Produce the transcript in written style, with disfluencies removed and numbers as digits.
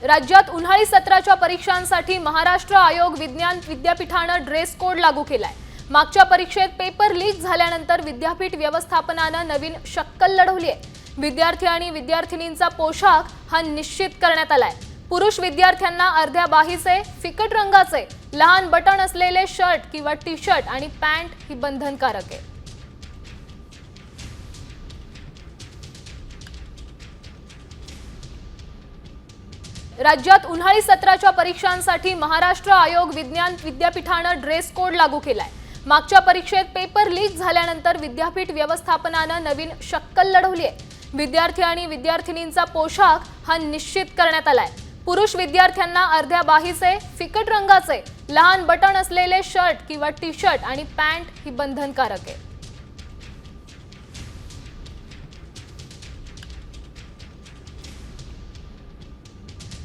राज्यात उन्हाळी सत्राच्या परीक्षांसाठी महाराष्ट्र आयोग विज्ञान विद्यापीठाने ड्रेस कोड लागू केलाय। मागच्या परीक्षेत पेपर लीक झाल्यानंतर विद्यापीठ व्यवस्थापनाने नवीन शक्कल लढवली आहे। विद्यार्थी आणि विद्यार्थिनींचा पोशाख हा निश्चित करण्यात आलाय। पुरुष विद्यार्थ्यांना अर्ध्या बाहीचे फिकट रंगाचे लहान बटन असलेले शर्ट किंवा टी शर्ट आणि पॅन्ट ही बंधनकारक आहे। राज्यात उन्हाळी सत्राच्या परीक्षांसाठी महाराष्ट्र आयोग विज्ञान विद्यापीठाने ड्रेस कोड लागू केलाय। मागच्या परीक्षेत पेपर लीक झाल्यानंतर विद्यापीठ व्यवस्थापनाने नवीन शक्कल लढवली आहे। विद्यार्थी आणि विद्यार्थिनींचा पोशाख हा निश्चित करण्यात आलाय। पुरुष विद्यार्थ्यांना अर्ध्या बाहीचे फिकट रंगाचे लहान बटन असलेले शर्ट किंवा टी शर्ट आणि पॅन्ट ही बंधनकारक आहे।